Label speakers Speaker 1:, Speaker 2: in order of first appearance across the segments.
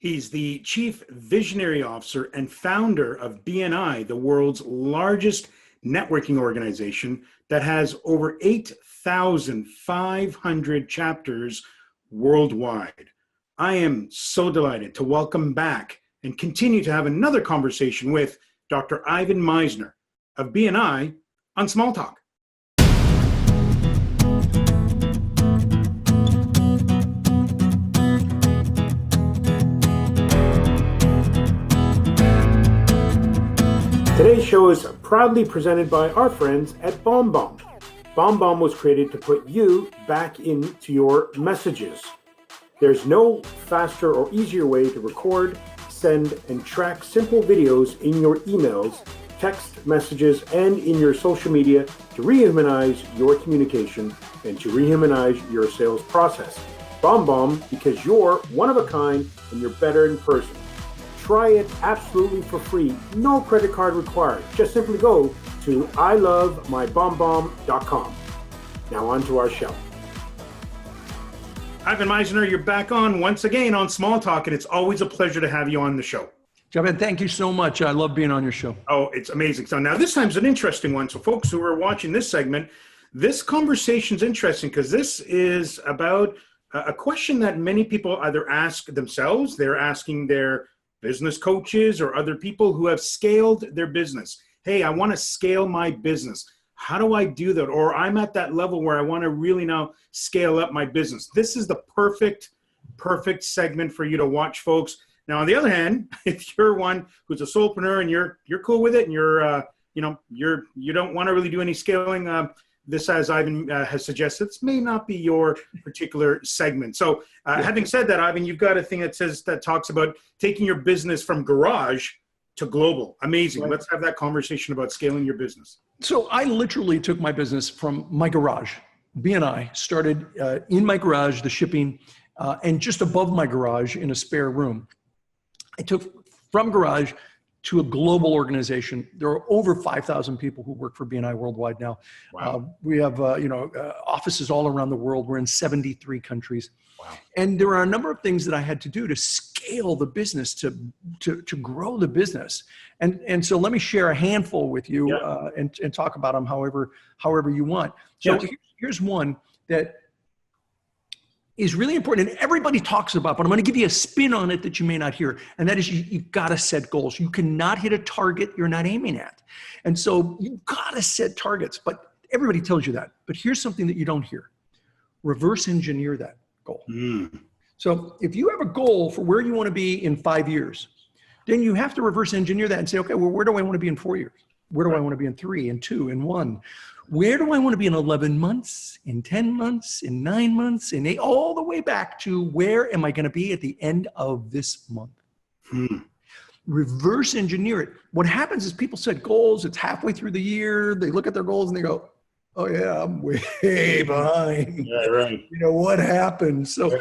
Speaker 1: He's the Chief Visionary Officer and founder of BNI, the world's largest networking organization that has over 8,500 chapters worldwide. I am so delighted to welcome back and continue to have another conversation with Dr. Ivan Misner of BNI on Smalltalk. Today's show is proudly presented by our friends at BombBomb. BombBomb was created to put you back into your messages. There's no faster or easier way to record, send, and track simple videos in your emails, text messages, and in your social media to rehumanize your communication and to rehumanize your sales process. BombBomb, because you're one of a kind and you're better in person. Try it absolutely for free. No credit card required. Just simply go to ilovemybombbomb.com. Now on to our show. Ivan Misner, you're back on once again on Smalltalk, and it's always a pleasure to have you on the show.
Speaker 2: Javed, thank you so much. I love being on your show.
Speaker 1: Oh, it's amazing. So now this time's an interesting one. So folks who are watching this segment, this conversation's interesting because this is about a question that many people either ask themselves, they're asking their business coaches or other people who have scaled their business. Hey, I want to scale my business. How do I do that? Or I'm at that level where I want to really now scale up my business. This is the perfect segment for you to watch, folks. Now, on the other hand, if you're one who's a solopreneur and you're cool with it and you don't want to really do any scaling, this, as Ivan has suggested, this may not be your particular segment. So having said that, Ivan, you've got a thing that talks about taking your business from garage to global. Amazing. Right. Let's have that conversation about scaling your business.
Speaker 2: So I literally took my business from my garage. BNI started in my garage, the shipping, and just above my garage in a spare room. I took from garage to a global organization. There are over 5,000 people who work for BNI worldwide now. Wow. We have offices all around the world. We're in 73 countries. Wow. And there are a number of things that I had to do to scale the business, to grow the business. And so let me share a handful with you and talk about them however you want. So here's one that is really important and everybody talks about, but I'm going to give you a spin on it that you may not hear. And that is you've got to set goals. You cannot hit a target you're not aiming at. And so you've got to set targets, but everybody tells you that. But here's something that you don't hear. Reverse engineer that goal. So if you have a goal for where you want to be in 5 years, then you have to reverse engineer that and say, okay, well, where do I want to be in 4 years? Where do I want to be in 3 and 2 and 1? Where do I want to be in 11 months, in 10 months, in 9 months, in 8, all the way back to where am I going to be at the end of this month? Reverse engineer it. What happens is people set goals. It's halfway through the year. They look at their goals and they go, oh yeah, I'm way behind.
Speaker 1: Yeah, right.
Speaker 2: You know, what happened? So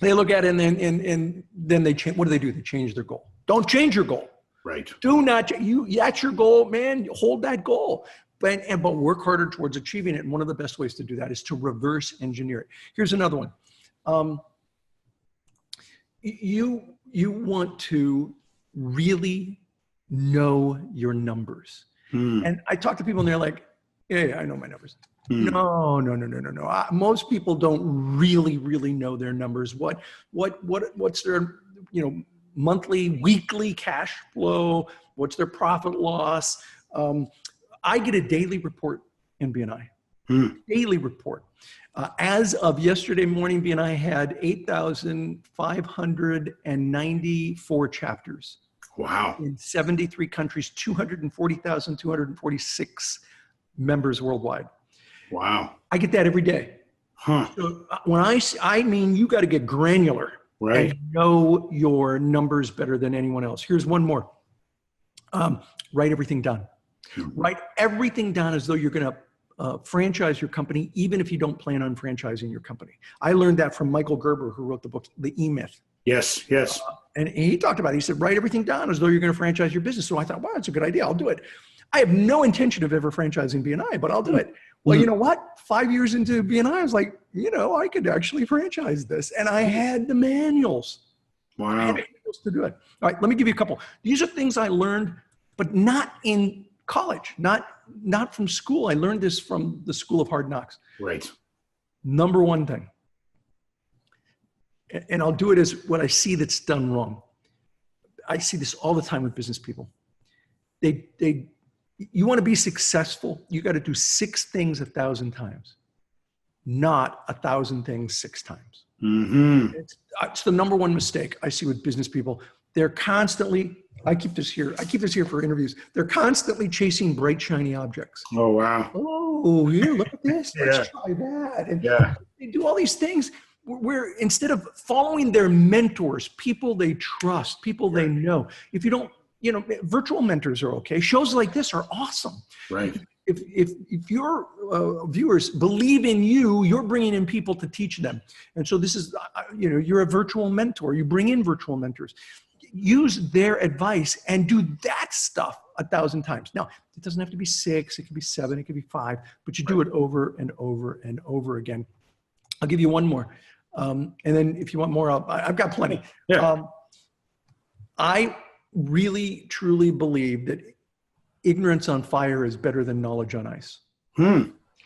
Speaker 2: they look at it and then they change. What do? They change their goal. Don't change your goal.
Speaker 1: Right.
Speaker 2: Do not, that's your goal, man. Hold that goal. But work harder towards achieving it. And one of the best ways to do that is to reverse engineer it. Here's another one. You want to really know your numbers. And I talk to people and they're like, yeah, I know my numbers. No. Most people don't really know their numbers. What's their, monthly, weekly cash flow? What's their profit loss? I get a daily report in BNI. Daily report. As of yesterday morning, BNI had 8,594 chapters.
Speaker 1: Wow.
Speaker 2: In 73 countries, 240,246 members worldwide.
Speaker 1: Wow.
Speaker 2: I get that every day. So when I mean, you got to get granular.
Speaker 1: Right.
Speaker 2: And know your numbers better than anyone else. Here's one more. Write everything down. Write everything down as though you're going to franchise your company, even if you don't plan on franchising your company. I learned that from Michael Gerber, who wrote the book, The E-Myth.
Speaker 1: Yes.
Speaker 2: And he talked about it. He said, write everything down as though you're going to franchise your business. So I thought, wow, that's a good idea. I'll do it. I have no intention of ever franchising BNI, but I'll do it. Well, you know what? 5 years into BNI, I was like, I could actually franchise this. And I had the manuals.
Speaker 1: Wow.
Speaker 2: supposed to do it. All right, let me give you a couple. These are things I learned, but not in college, not from school. I learned this from the School of Hard Knocks.
Speaker 1: Right.
Speaker 2: Number one thing, and I'll do it as what I see that's done wrong. I see this all the time with business people. You want to be successful, you got to do 6 things 1,000 times, not 1,000 things 6 times.
Speaker 1: Mm-hmm.
Speaker 2: It's the number one mistake I see with business people. They're constantly, I keep this here for interviews. They're constantly chasing bright, shiny objects.
Speaker 1: Oh, wow.
Speaker 2: Oh, here, look at this. Let's try that. And they do all these things where instead of following their mentors, people they trust, people they know, if you don't, virtual mentors are okay. Shows like this are awesome.
Speaker 1: Right.
Speaker 2: If your viewers believe in you, you're bringing in people to teach them. And so this is, you're a virtual mentor. You bring in virtual mentors. Use their advice and do that stuff 1,000 times. Now, it doesn't have to be 6. It could be 7. It could be 5. But you do it over and over and over again. I'll give you one more. And then if you want more, I've got plenty.
Speaker 1: Yeah.
Speaker 2: I really, truly believe that ignorance on fire is better than knowledge on ice.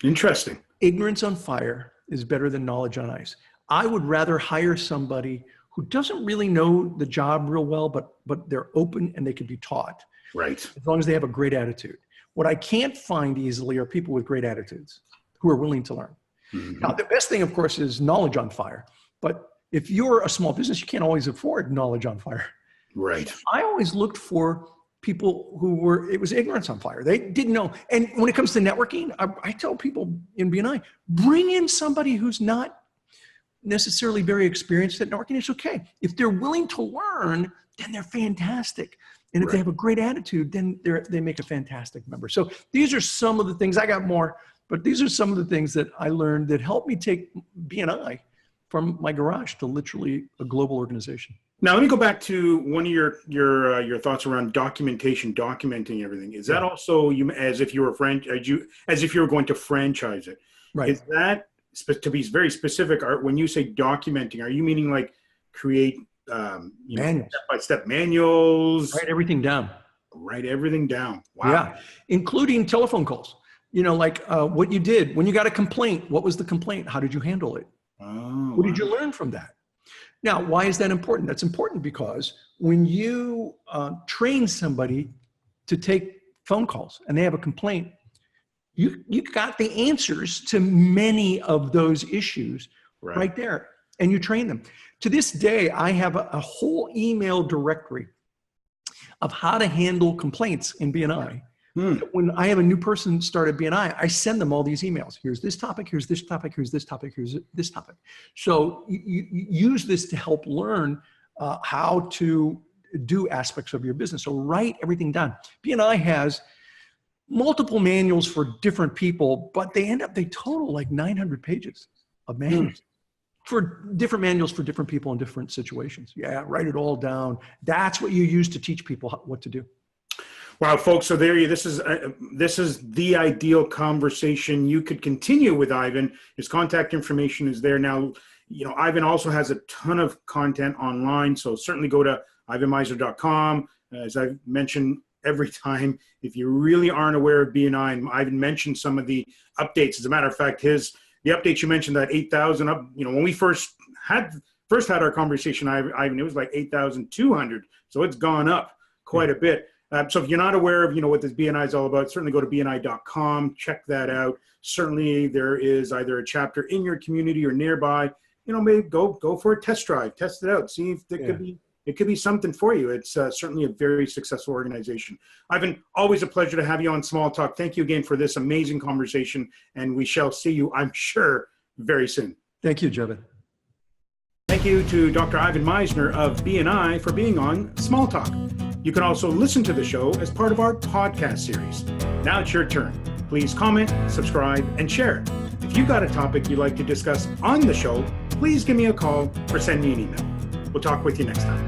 Speaker 1: Interesting.
Speaker 2: Ignorance on fire is better than knowledge on ice. I would rather hire somebody who doesn't really know the job real well, but they're open and they can be taught.
Speaker 1: Right.
Speaker 2: As long as they have a great attitude. What I can't find easily are people with great attitudes who are willing to learn. Mm-hmm. Now, the best thing, of course, is knowledge on fire. But if you're a small business, you can't always afford knowledge on fire.
Speaker 1: Right.
Speaker 2: I always looked for people it was ignorance on fire. They didn't know. And when it comes to networking, I tell people in BNI, bring in somebody who's not necessarily very experienced at networking. It's okay. If they're willing to learn, then they're fantastic. And if they have a great attitude, then they make a fantastic member. So these are some of the things, I got more, but these are some of the things that I learned that helped me take BNI from my garage to literally a global organization.
Speaker 1: Now, let me go back to one of your thoughts around documentation, documenting everything. Is that also as if you were going to franchise it?
Speaker 2: Right.
Speaker 1: Is that, to be very specific, when you say documenting, are you meaning like create
Speaker 2: manuals,
Speaker 1: step-by-step manuals?
Speaker 2: Write everything down.
Speaker 1: Write everything down. Wow.
Speaker 2: Yeah, including telephone calls. Like what you did when you got a complaint. What was the complaint? How did you handle it?
Speaker 1: Oh,
Speaker 2: what did you learn from that? Now, why is that important? That's important because when you train somebody to take phone calls and they have a complaint, you got the answers to many of those issues right there, and you train them. To this day, I have a whole email directory of how to handle complaints in BNI. When I have a new person start at BNI, I send them all these emails. Here's this topic, here's this topic, here's this topic, here's this topic. So you use this to help learn how to do aspects of your business. So write everything down. BNI has multiple manuals for different people, but they total like 900 pages of manuals. For different manuals for different people in different situations. Yeah, write it all down. That's what you use to teach people what to do.
Speaker 1: Wow, folks! So this is the ideal conversation. You could continue with Ivan. His contact information is there now. Ivan also has a ton of content online, so certainly go to ivanmisner.com. As I've mentioned every time, if you really aren't aware of BNI, and Ivan mentioned some of the updates. As a matter of fact, the updates you mentioned, that 8,000 up. When we first had our conversation, Ivan, it was like 8,200. So it's gone up quite a bit. So if you're not aware of, what this BNI is all about, certainly go to bni.com, check that out. Certainly there is either a chapter in your community or nearby, maybe go for a test drive, test it out, see if it could be something for you. It's certainly a very successful organization. Ivan, always a pleasure to have you on Small Talk. Thank you again for this amazing conversation, and we shall see you, I'm sure, very soon.
Speaker 2: Thank you, Jevin.
Speaker 1: Thank you to Dr. Ivan Misner of BNI for being on Small Talk. You can also listen to the show as part of our podcast series. Now it's your turn. Please comment, subscribe, and share. If you've got a topic you'd like to discuss on the show, please give me a call or send me an email. We'll talk with you next time.